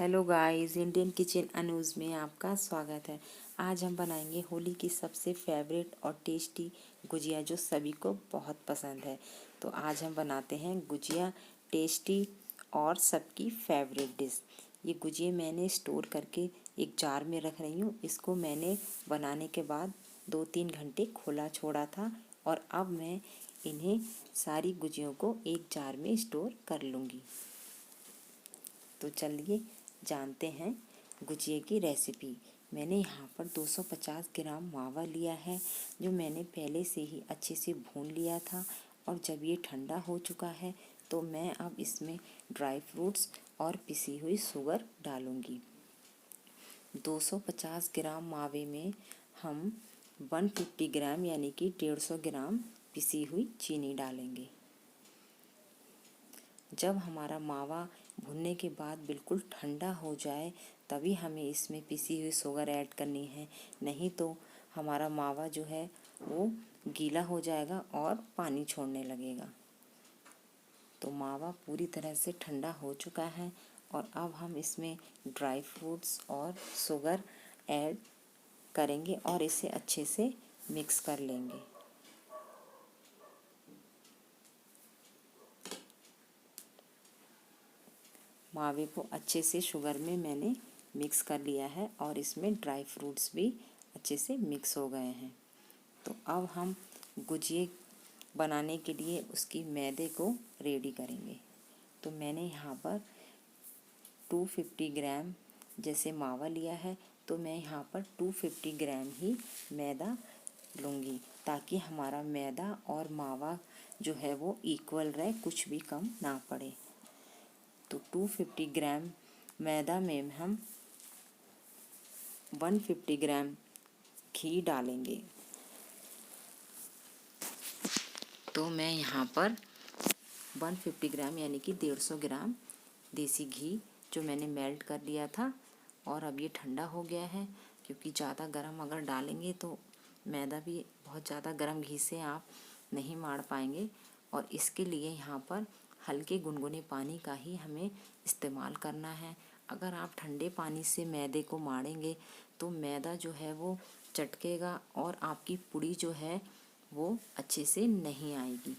Hello guys, Indian kitchen Anuj में आपका स्वागत है। आज हम बनाएंगे होली की सबसे फेवरेट और टेस्टी गुजिया जो सभी को बहुत पसंद है। तो आज हम बनाते हैं गुजिया, टेस्टी और सबकी फेवरेट डिश। ये गुजिया मैंने स्टोर करके एक जार में रख रही हूँ। इसको मैंने बनाने के बाद 2-3 घंटे खुला छोड़ा था और अब मैं इन्हें सारी गुजियों को एक जार में स्टोर कर लूँगी। तो चलिए जानते हैं गुजिया की रेसिपी। मैंने यहाँ पर 250 ग्राम मावा लिया है, जो मैंने पहले से ही अच्छे से भून लिया था। और जब ये ठंडा हो चुका है तो मैं अब इसमें ड्राई फ्रूट्स और पिसी हुई शुगर डालूँगी। 250 ग्राम मावे में हम 150 ग्राम यानी कि 150 ग्राम पिसी हुई चीनी डालेंगे। जब हमारा मावा भुनने के बाद बिल्कुल ठंडा हो जाए तभी हमें इसमें पिसी हुई शुगर ऐड करनी है, नहीं तो हमारा मावा जो है वो गीला हो जाएगा और पानी छोड़ने लगेगा। तो मावा पूरी तरह से ठंडा हो चुका है और अब हम इसमें ड्राई फ्रूट्स और शुगर ऐड करेंगे और इसे अच्छे से मिक्स कर लेंगे। मावे को अच्छे से शुगर में मैंने मिक्स कर लिया है और इसमें ड्राई फ्रूट्स भी अच्छे से मिक्स हो गए हैं। तो अब हम गुजिया बनाने के लिए उसकी मैदे को रेडी करेंगे। तो मैंने यहाँ पर 250 ग्राम जैसे मावा लिया है, तो मैं यहाँ पर 250 ग्राम ही मैदा लूँगी, ताकि हमारा मैदा और मावा जो है वो इक्वल रहे, कुछ भी कम ना पड़े। तो 250 ग्राम मैदा में हम 150 ग्राम घी डालेंगे। तो मैं यहाँ पर 150 ग्राम यानी कि 150 ग्राम देसी घी जो मैंने मेल्ट कर लिया था, और अब ये ठंडा हो गया है, क्योंकि ज़्यादा गर्म अगर डालेंगे तो मैदा भी बहुत ज़्यादा गर्म घी से आप नहीं माड़ पाएंगे। और इसके लिए यहाँ पर हल्के गुनगुने पानी का ही हमें इस्तेमाल करना है। अगर आप ठंडे पानी से मैदे को माड़ेंगे तो मैदा जो है वो चटकेगा और आपकी पूड़ी जो है वो अच्छे से नहीं आएगी।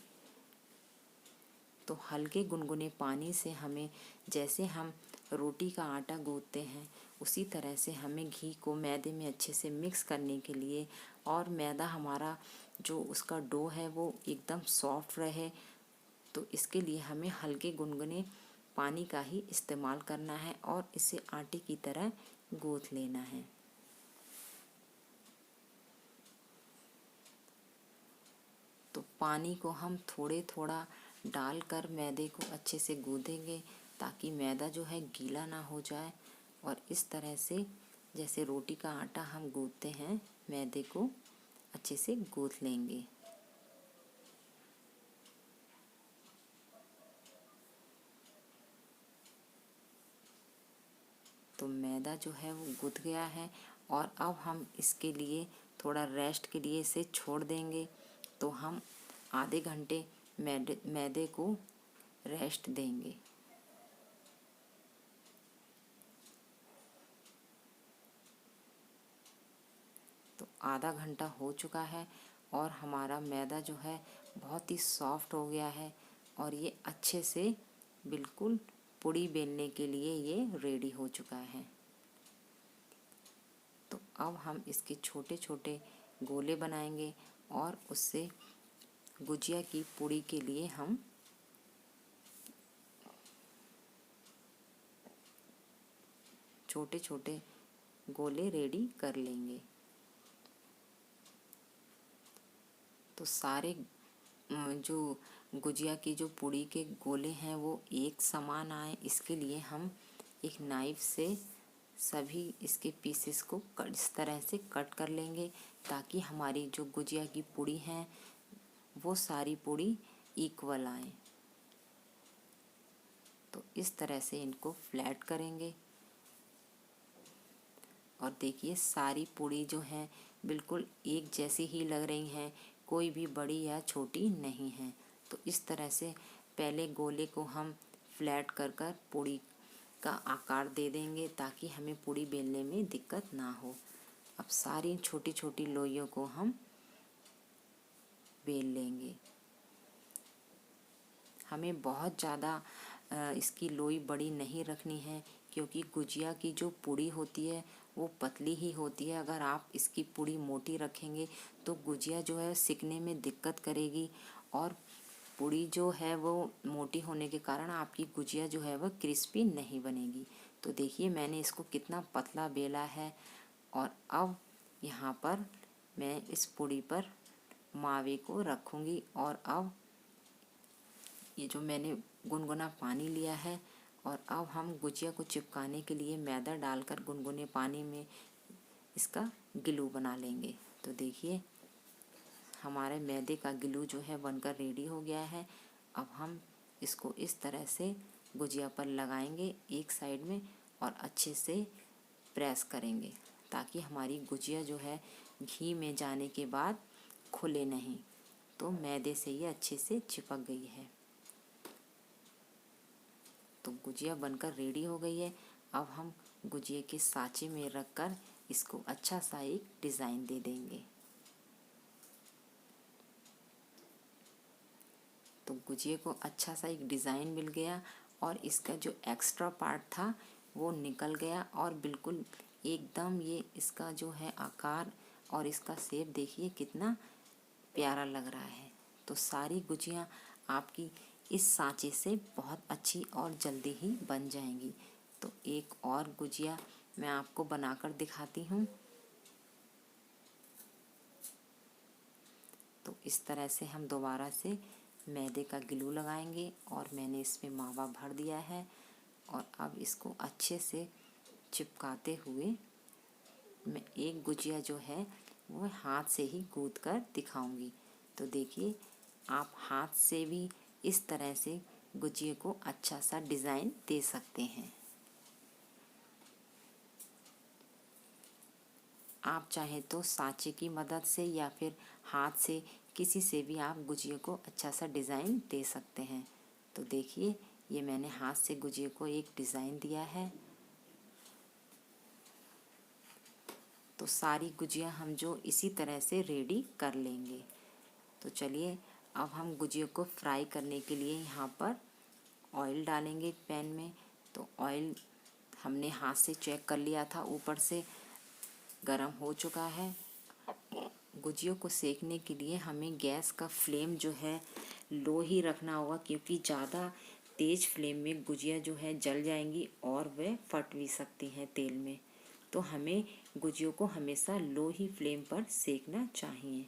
तो हल्के गुनगुने पानी से हमें, जैसे हम रोटी का आटा गूंथते हैं उसी तरह से हमें घी को मैदे में अच्छे से मिक्स करने के लिए, और मैदा हमारा जो उसका डो है वो एकदम सॉफ्ट रहे, तो इसके लिए हमें हल्के गुनगुने पानी का ही इस्तेमाल करना है और इसे आटे की तरह गूंथ लेना है। तो पानी को हम थोड़े थोड़ा डालकर मैदे को अच्छे से गूंथेंगे, ताकि मैदा जो है गीला ना हो जाए। और इस तरह से जैसे रोटी का आटा हम गूंथते हैं, मैदे को अच्छे से गूंथ लेंगे। तो मैदा जो है वो गूंथ गया है और अब हम इसके लिए थोड़ा रेस्ट के लिए इसे छोड़ देंगे। तो हम आधे घंटे मैदे को रेस्ट देंगे। तो आधा घंटा हो चुका है और हमारा मैदा जो है बहुत ही सॉफ्ट हो गया है और ये अच्छे से बिल्कुल पूड़ी बेलने के लिए ये रेडी हो चुका है। तो अब हम इसके छोटे छोटे गोले बनाएंगे और उससे गुजिया की पूड़ी के लिए हम छोटे छोटे गोले रेडी कर लेंगे। तो सारे जो गुजिया की जो पूड़ी के गोले हैं वो एक समान आए, इसके लिए हम एक नाइफ से सभी इसके पीसेस को इस तरह से कट कर लेंगे, ताकि हमारी जो गुजिया की पूड़ी हैं वो सारी पूड़ी इक्वल आए। तो इस तरह से इनको फ्लैट करेंगे और देखिए सारी पूड़ी जो हैं बिल्कुल एक जैसी ही लग रही हैं, कोई भी बड़ी या छोटी नहीं है। तो इस तरह से पहले गोले को हम फ्लैट कर कर पूड़ी का आकार दे देंगे ताकि हमें पूड़ी बेलने में दिक्कत ना हो। अब सारी छोटी छोटी लोइयों को हम बेल लेंगे। हमें बहुत ज़्यादा इसकी लोई बड़ी नहीं रखनी है, क्योंकि गुजिया की जो पूड़ी होती है वो पतली ही होती है। अगर आप इसकी पूड़ी मोटी रखेंगे तो गुजिया जो है सिकने में दिक्कत करेगी, और पूड़ी जो है वो मोटी होने के कारण आपकी गुजिया जो है वह क्रिस्पी नहीं बनेगी। तो देखिए मैंने इसको कितना पतला बेला है। और अब यहाँ पर मैं इस पूड़ी पर मावे को रखूँगी, और अब ये जो मैंने गुनगुना पानी लिया है, और अब हम गुजिया को चिपकाने के लिए मैदा डालकर गुनगुने पानी में इसका गिलू बना लेंगे। तो देखिए हमारे मैदे का गिलू जो है बनकर रेडी हो गया है। अब हम इसको इस तरह से गुजिया पर लगाएंगे एक साइड में, और अच्छे से प्रेस करेंगे ताकि हमारी गुजिया जो है घी में जाने के बाद खुले नहीं। तो मैदे से ये अच्छे से चिपक गई है। तो गुजिया बनकर रेडी हो गई है। अब हम गुजिया के साँचे में रखकर इसको अच्छा सा एक डिज़ाइन दे देंगे। तो गुजिया को अच्छा सा एक डिज़ाइन मिल गया, और इसका जो एक्स्ट्रा पार्ट था वो निकल गया, और बिल्कुल एकदम ये इसका जो है आकार और इसका शेप देखिए कितना प्यारा लग रहा है। तो सारी गुजिया आपकी इस सांचे से बहुत अच्छी और जल्दी ही बन जाएंगी। तो एक और गुजिया मैं आपको बनाकर दिखाती हूँ। तो इस तरह से हम दोबारा से मैदे का गिलू लगाएंगे, और मैंने इसमें मावा भर दिया है, और अब इसको अच्छे से चिपकाते हुए मैं एक गुजिया जो है वो हाथ से ही गूंथ कर दिखाऊंगी। तो देखिए आप हाथ से भी इस तरह से गुजिया को अच्छा सा डिज़ाइन दे सकते हैं। आप चाहे तो सांचे की मदद से या फिर हाथ से किसी से भी आप गुजिया को अच्छा सा डिज़ाइन दे सकते हैं। तो देखिए ये मैंने हाथ से गुजिया को एक डिज़ाइन दिया है। तो सारी गुजिया हम जो इसी तरह से रेडी कर लेंगे। तो चलिए अब हम गुजिया को फ्राई करने के लिए यहाँ पर ऑयल डालेंगे एक पैन में। तो ऑयल हमने हाथ से चेक कर लिया था, ऊपर से गरम हो चुका है। गुजिया को सेकने के लिए हमें गैस का फ्लेम जो है लो ही रखना होगा, क्योंकि ज़्यादा तेज़ फ्लेम में गुजिया जो है जल जाएंगी और वह फट भी सकती हैं तेल में। तो हमें गुजिया को हमेशा लो ही फ्लेम पर सेकना चाहिए।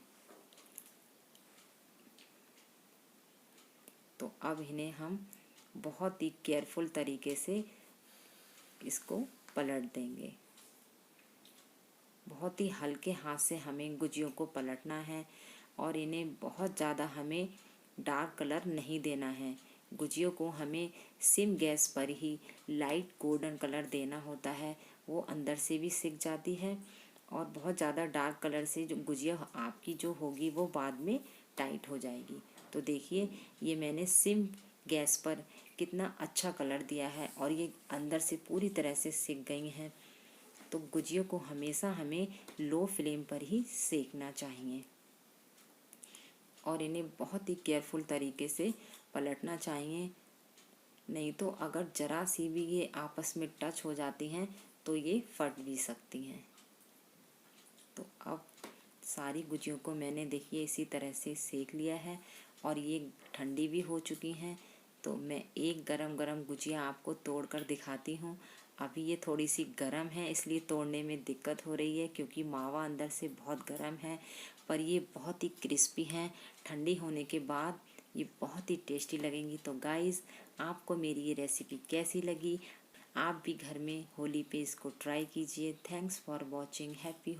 तो अब इन्हें हम बहुत ही केयरफुल तरीके से इसको पलट देंगे। बहुत ही हल्के हाथ से हमें गुजियों को पलटना है, और इन्हें बहुत ज़्यादा हमें डार्क कलर नहीं देना है। गुजियों को हमें सिम गैस पर ही लाइट गोल्डन कलर देना होता है, वो अंदर से भी सिक जाती है, और बहुत ज़्यादा डार्क कलर से जो गुजिया आपकी जो होगी वो बाद में टाइट हो जाएगी। तो देखिए ये मैंने सिम गैस पर कितना अच्छा कलर दिया है, और ये अंदर से पूरी तरह से सिक गई हैं। तो गुजियों को हमेशा हमें लो फ्लेम पर ही सेकना चाहिए, और इन्हें बहुत ही केयरफुल तरीके से पलटना चाहिए। नहीं तो अगर ज़रा सी भी ये आपस में टच हो जाती हैं तो ये फट भी सकती हैं। तो अब सारी गुजियों को मैंने देखिए इसी तरह से सेक लिया है, और ये ठंडी भी हो चुकी हैं। तो मैं एक गरम गरम गुजिया आपको तोड़कर दिखाती हूँ। अभी ये थोड़ी सी गरम है इसलिए तोड़ने में दिक्कत हो रही है, क्योंकि मावा अंदर से बहुत गरम है, पर ये बहुत ही क्रिस्पी हैं। ठंडी होने के बाद ये बहुत ही टेस्टी लगेंगी। तो गाइज़ आपको मेरी ये रेसिपी कैसी लगी? आप भी घर में होली पे इसको ट्राई कीजिए। Thanks for watching. हैप्पी